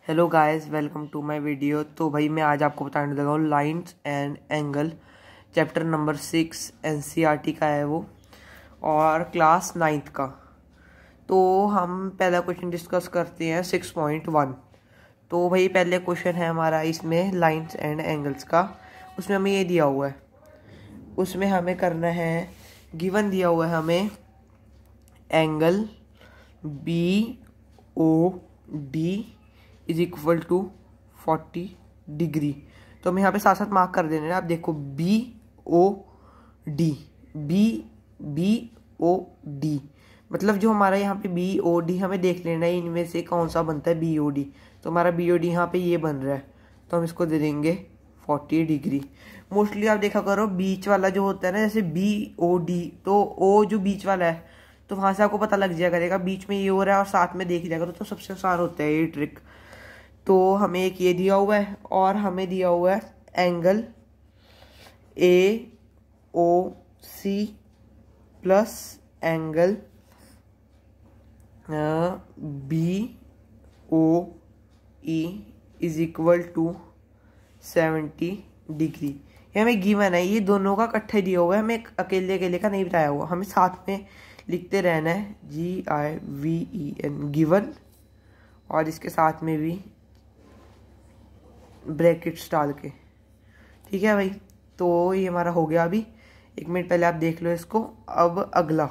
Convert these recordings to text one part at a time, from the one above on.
Hello guys, welcome to my video. तो भाई मैं आज आपको बताने लगा हूँ lines and angle, chapter number 6 NCERT का है वो, और क्लास 9th का। तो हम पहला क्वेश्चन डिस्कस करते हैं 6.1। तो भाई पहले क्वेश्चन है हमारा इसमें लाइंस एंड एंगल्स का। उसमें हमें ये दिया हुआ है, उसमें हमें करना है, गिवन दिया हुआ है हमें angle B O D is equal to 40 degree. तो हमें यहाँ पे साथ साथ मार्क कर देना है। आप देखो B O D, B O D, मतलब जो हमारा यहाँ पे बी ओ डी, हमें देख लेना है इनमें से कौन सा बनता है बी ओ डी। तो हमारा बी ओ डी यहाँ पे ये बन रहा है, तो हम इसको दे देंगे 40 डिग्री। मोस्टली आप देखा करो बीच वाला जो होता है ना, जैसे बी ओ डी, तो ओ जो बीच वाला है तो वहाँ से आपको पता लग जाया करेगा बीच में ये हो रहा है और साथ में देख लिया करो, तो सबसे आसान होता है ये ट्रिक। तो हमें एक ये दिया हुआ है और हमें दिया हुआ है angle A O C plus angle B O E is equal to 70 degree. ये हमें गिवन है, ये दोनों का इकट्ठे दिया हुआ है, हमें अकेले अकेले का नहीं बताया हुआ। हमें साथ में लिखते रहना है GIVEN गिवन, और इसके साथ में भी ब्रैकेट्स डाल के। ठीक है भाई, तो ये हमारा हो गया। अभी 1 मिनट पहले आप देख लो इसको। अब अगला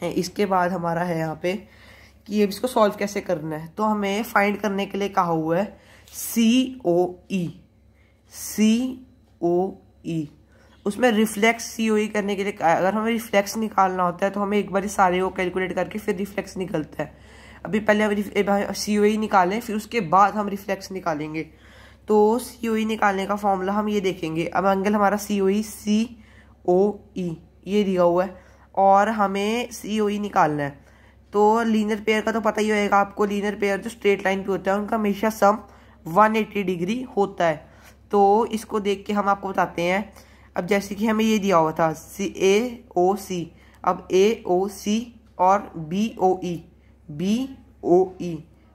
है, इसके बाद हमारा है यहाँ पे कि ये इसको सॉल्व कैसे करना है। तो हमें फाइंड करने के लिए कहा हुआ है COE, उसमें रिफ्लेक्स COE करने के लिए अगर हमें रिफ्लेक्स निकालना होता है तो हमें एक बार सारे को कैलकुलेट करके फिर रिफ्लेक्स निकलता है। अभी पहले हम COE निकालें, फिर उसके बाद हम रिफ्लेक्स निकालेंगे। तो COE निकालने का फॉर्मूला हम ये देखेंगे। अब एंगल हमारा COE ये दिया हुआ है और हमें COE निकालना है। तो लीनियर पेयर का तो पता ही होगा आपको, लीनियर पेयर जो स्ट्रेट लाइन पे होता है उनका हमेशा सम 180 डिग्री होता है। तो इसको देख के हम आपको बताते हैं। अब जैसे कि हमें ये दिया हुआ था AOC, अब AOC और BOE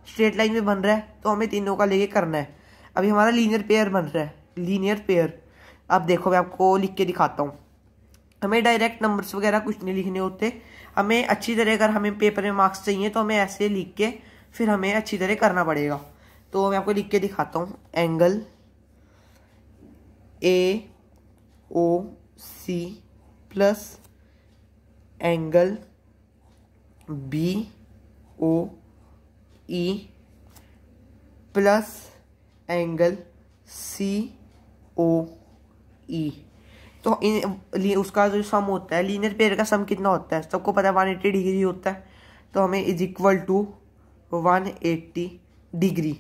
स्ट्रेट लाइन में बन रहा है, तो हमें तीनों का लेके करना है। अभी हमारा लीनियर पेयर बन रहा है, लीनियर पेयर। अब देखो मैं आपको लिख के दिखाता हूँ। हमें डायरेक्ट नंबर्स वगैरह कुछ नहीं लिखने होते, हमें अच्छी तरह, अगर हमें पेपर में मार्क्स चाहिए तो हमें ऐसे लिख के फिर हमें अच्छी तरह करना पड़ेगा। तो मैं आपको लिख के दिखाता हूँ। Angle AOC plus angle BOE plus angle COE। तो उसका जो सम होता है, लीनियर पेयर का सम कितना होता है सबको पता है, 180 डिग्री होता है। तो हमें इज इक्वल टू 180 डिग्री।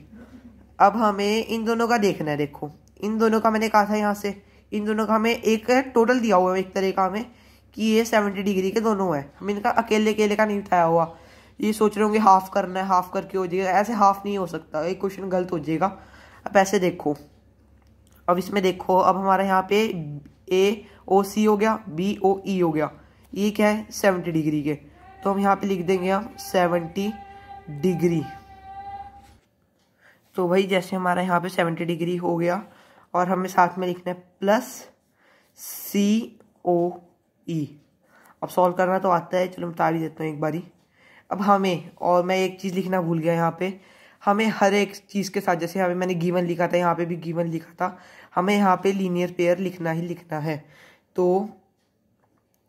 अब हमें इन दोनों का देखना है। देखो इन दोनों का मैंने कहा था यहाँ से, इन दोनों का हमें एक टोटल दिया हुआ है एक तरह का हमें कि ये 70 डिग्री के दोनों है। हम इनका अकेले अकेले का नहीं बताया हुआ। ये सोच रहे होंगे हाफ करना है, हाफ करके हो जाएगा, ऐसे हाफ नहीं हो सकता, एक क्वेश्चन गलत हो जाएगा। अब ऐसे देखो, अब इसमें देखो, अब हमारा यहाँ पे AOC हो गया, BOE हो गया, ये क्या है 70 डिग्री के। तो हम यहाँ पे लिख देंगे हम 70 डिग्री। तो भाई जैसे हमारा यहाँ पे 70 डिग्री हो गया और हमें साथ में लिखना है प्लस COE। अब सॉल्व करना तो आता है, चलो बता भी देता हूँ एक बारी। अब हमें, और मैं एक चीज़ लिखना भूल गया यहाँ पे, हमें हर एक चीज़ के साथ, जैसे यहाँ पे मैंने गिवन लिखा था, यहाँ पे भी गिवन लिखा था, हमें यहाँ पे लीनियर पेयर लिखना ही लिखना है। तो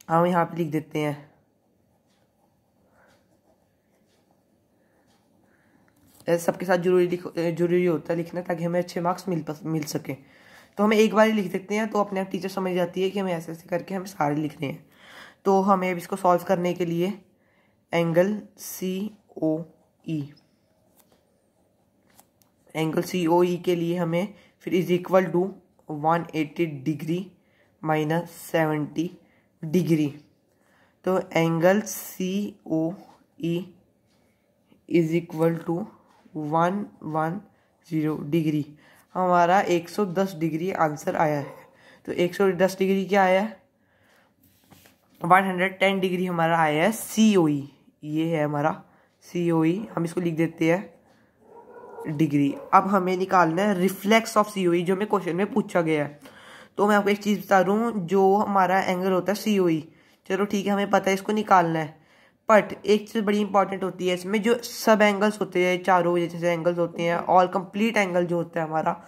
हम यहाँ पे लिख देते हैं सबके साथ जरूरी होता है लिखना, ताकि हमें अच्छे मार्क्स मिल सके। तो हमें एक बार ही लिख देते हैं, तो अपने आप टीचर समझ जाती है कि हमें ऐसे ऐसे करके हमें सारे लिखने हैं। तो हमें अब इसको सॉल्व करने के लिए एंगल COE के लिए हमें फिर is equal to 180 degree minus 70 degree. तो angle COE is equal to 110 degree. हमारा 110 डिग्री आंसर आया है। तो 110 डिग्री क्या आया है, 110 डिग्री हमारा आया है COE। ये है हमारा COE, हम इसको लिख देते हैं डिग्री। अब हमें निकालना है रिफ्लेक्स ऑफ COE जो हमें क्वेश्चन में पूछा गया है। तो मैं आपको एक चीज़ बता दूँ, जो हमारा एंगल होता है COE, चलो ठीक है हमें पता है इसको निकालना है, बट एक चीज़ बड़ी इंपॉर्टेंट होती है इसमें, जो सब एंगल्स होते हैं, चारों जैसे एंगल्स होते हैं, ऑल कंप्लीट एंगल जो होता है हमारा,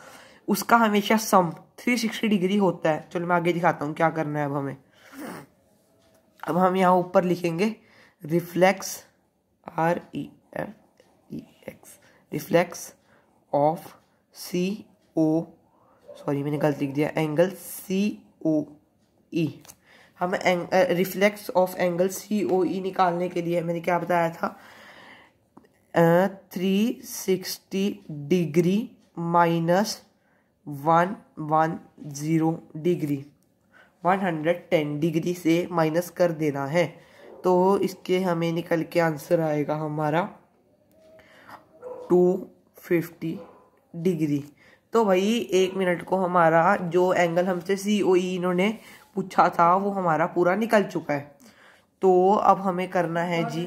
उसका हमेशा सम 360 डिग्री होता है। चलो मैं आगे दिखाता हूँ क्या करना है अब हमें। अब हम यहाँ ऊपर लिखेंगे रिफ्लेक्स REFLEX रिफ्लेक्स ऑफ मैंने गलत लिख दिया, एंगल COE। हम रिफ्लेक्स ऑफ एंगल COE निकालने के लिए मैंने क्या बताया था, 360 डिग्री माइनस 110 डिग्री, 110 डिग्री से माइनस कर देना है। तो इसके हमें निकल के आंसर आएगा हमारा 250 डिग्री। तो भाई 1 मिनट को हमारा जो एंगल हमसे COE इन्होंने पूछा था वो हमारा पूरा निकल चुका है। तो अब हमें करना है जी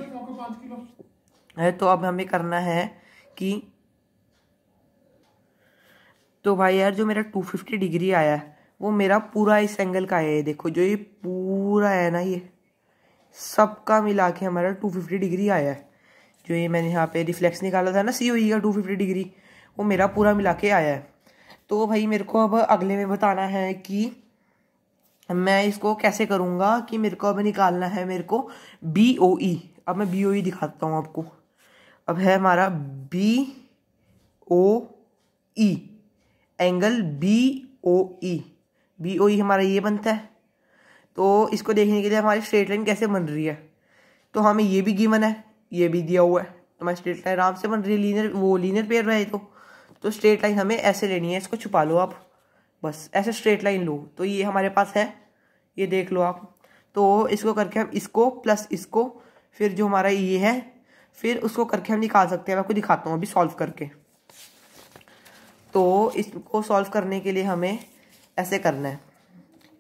तो अब हमें करना है कि, तो भाई यार जो मेरा 250 डिग्री आया है वो मेरा पूरा इस एंगल का है। देखो जो ये पूरा है ना, ये सबका मिला के हमारा 250 डिग्री आया है। जो ये मैंने यहाँ पे रिफ्लेक्स निकाला था ना COE का 250 डिग्री, वो मेरा पूरा मिला के आया है। तो भाई मेरे को अब अगले में बताना है कि मैं इसको कैसे करूँगा, कि मेरे को अब निकालना है मेरे को BOE। अब मैं BOE दिखाता हूँ आपको। अब है हमारा BOE, एंगल BOE हमारा ये बनता है। तो इसको देखने के लिए हमारी स्ट्रेट लाइन कैसे बन रही है, तो हमें ये भी गिवन है, ये भी दिया हुआ है, तो हमारी स्ट्रेट लाइन आराम से बन रही है। लीनियर पेयर है तो स्ट्रेट लाइन हमें ऐसे लेनी है। इसको छुपा लो आप, बस ऐसे स्ट्रेट लाइन लो। तो ये हमारे पास है, ये देख लो आप। तो इसको करके हम इसको प्लस इसको, फिर जो हमारा ये है, फिर उसको करके हम निकाल सकते हैं। मैं आपको दिखाता हूँ अभी सॉल्व करके। तो इसको सॉल्व करने के लिए हमें ऐसे करना है,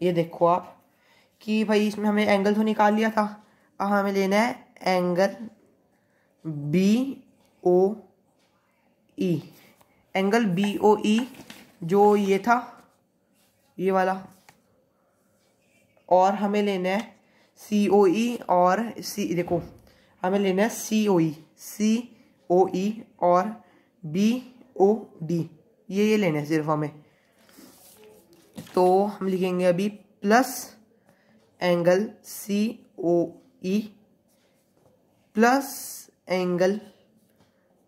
ये देखो आप कि भाई इसमें हमें एंगल तो निकाल लिया था। अब हमें लेना है एंगल BOE। एंगल BOE जो ये था, ये वाला, और हमें लेना है COE और देखो हमें लेना है COE और BOD, ये लेना है सिर्फ हमें। तो हम लिखेंगे अभी plus angle COE plus angle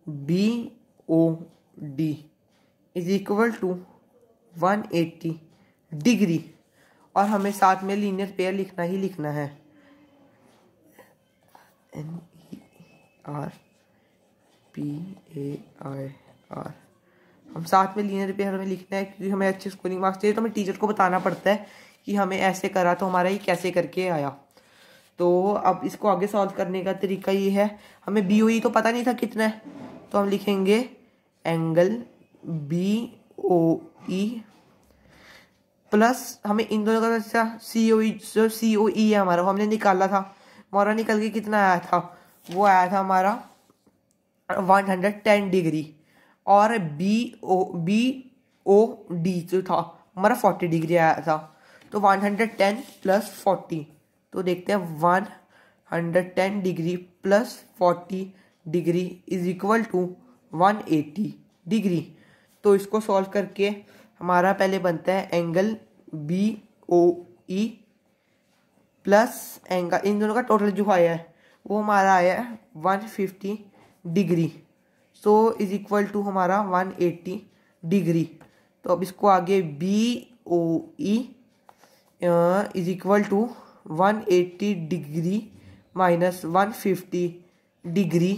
BOD is equal to 180 degree. और हमें साथ में लीनियर पेयर लिखना ही लिखना है, NERPAIR। हम साथ में लीनियर पेयर हमें लिखना है क्योंकि हमें अच्छे स्कोरिंग मार्क्स चाहिए। तो हमें टीचर को बताना पड़ता है कि हमें ऐसे करा तो हमारा ये कैसे करके आया। तो अब इसको आगे सॉल्व करने का तरीका ये है, हमें BOE तो पता नहीं था कितना है, तो हम लिखेंगे एंगल BOE प्लस हमें इन दोनों का COE, जो COE है हमारा वो हमने निकाला था, हमारा निकल के कितना आया था, वो आया था हमारा 110 डिग्री। और BOD जो था हमारा 40 डिग्री आया था। तो 110 प्लस 40, तो देखते हैं 110 degree plus 40 degree is equal to 180 degree. तो इसको सॉल्व करके हमारा पहले बनता है एंगल BOE प्लस एंगल, इन दोनों का टोटल जो आया है वो हमारा आया है 150 degree, so is equal to हमारा 180 डिग्री। तो अब इसको आगे BOE is equal to 180 degree minus 150 degree.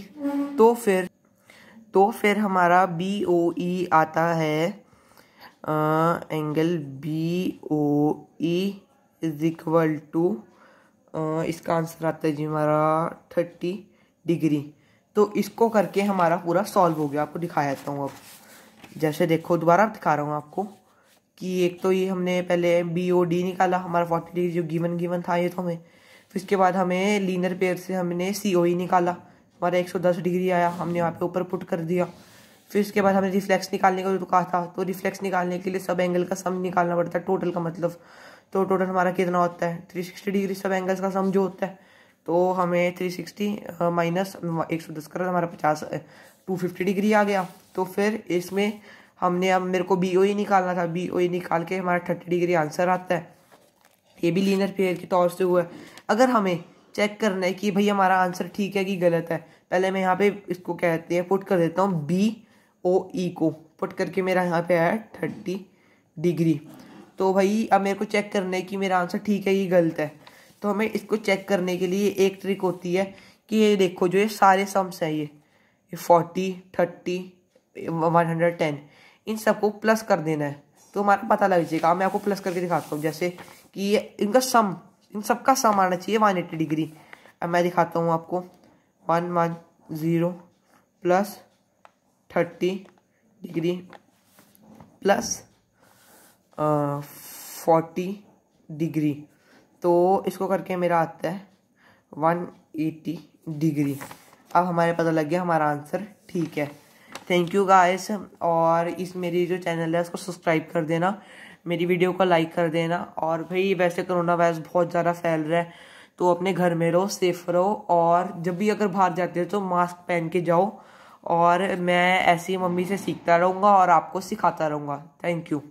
तो फिर हमारा BOE आता है angle BOE is equal to, इसका आंसर आता है जी हमारा 30 डिग्री। तो इसको करके हमारा पूरा सॉल्व हो गया। आपको दिखा देता हूँ अब, जैसे देखो दोबारा दिखा रहा हूँ आपको कि एक तो ये हमने पहले BOD निकाला हमारा 40 डिग्री जो गिवन था ये तो हमें, फिर इसके बाद हमें लीनियर पेयर से हमने COE निकाला, हमारा 110 डिग्री आया, हमने वहाँ पे ऊपर पुट कर दिया। फिर उसके बाद हमें रिफ्लेक्स निकालने का तो कहा था, तो रिफ्लेक्स निकालने के लिए सब एंगल का सम निकालना पड़ता है, टोटल का मतलब। तो टोटल हमारा कितना होता है 360 डिग्री, सब एंगल्स का सम जो होता है। तो हमें 360 माइनस 110 कर हमारा 250 डिग्री आ गया। तो फिर इसमें हमने, अब मेरे को BOE निकालना था, BOE निकाल के हमारा 30 डिग्री आंसर आता है। ये भी लीनियर पेयर के तौर से हुआ है। अगर हमें चेक करना है कि भाई हमारा आंसर ठीक है कि गलत है, पहले मैं यहाँ पे इसको कहते हैं पुट कर देता हूँ, BOE को पुट करके मेरा यहाँ पे आया 30 डिग्री। तो भाई अब मेरे को चेक करना है कि मेरा आंसर ठीक है कि गलत है। तो हमें इसको चेक करने के लिए एक ट्रिक होती है कि ये देखो, जो ये सारे सम्स हैं, ये 40, 30, 110, इन सबको प्लस कर देना है, तो हमारा पता लग जाएगा। मैं आपको प्लस करके दिखाता हूँ, जैसे कि ये इनका सम, इन सबका सम आना चाहिए 180 डिग्री। अब मैं दिखाता हूँ आपको, 110 प्लस 30 डिग्री प्लस 40 डिग्री, तो इसको करके मेरा आता है 180 डिग्री। अब हमारे पता लग गया हमारा आंसर ठीक है। थैंक यू गाइस, और इस मेरी जो चैनल है उसको सब्सक्राइब कर देना, मेरी वीडियो को लाइक कर देना। और भाई वैसे कोरोना वायरस बहुत ज़्यादा फैल रहा है, तो अपने घर में रहो, सेफ रहो, और जब भी अगर बाहर जाते हो तो मास्क पहन के जाओ। और मैं ऐसी मम्मी से सीखता रहूँगा और आपको सिखाता रहूँगा। Thank you.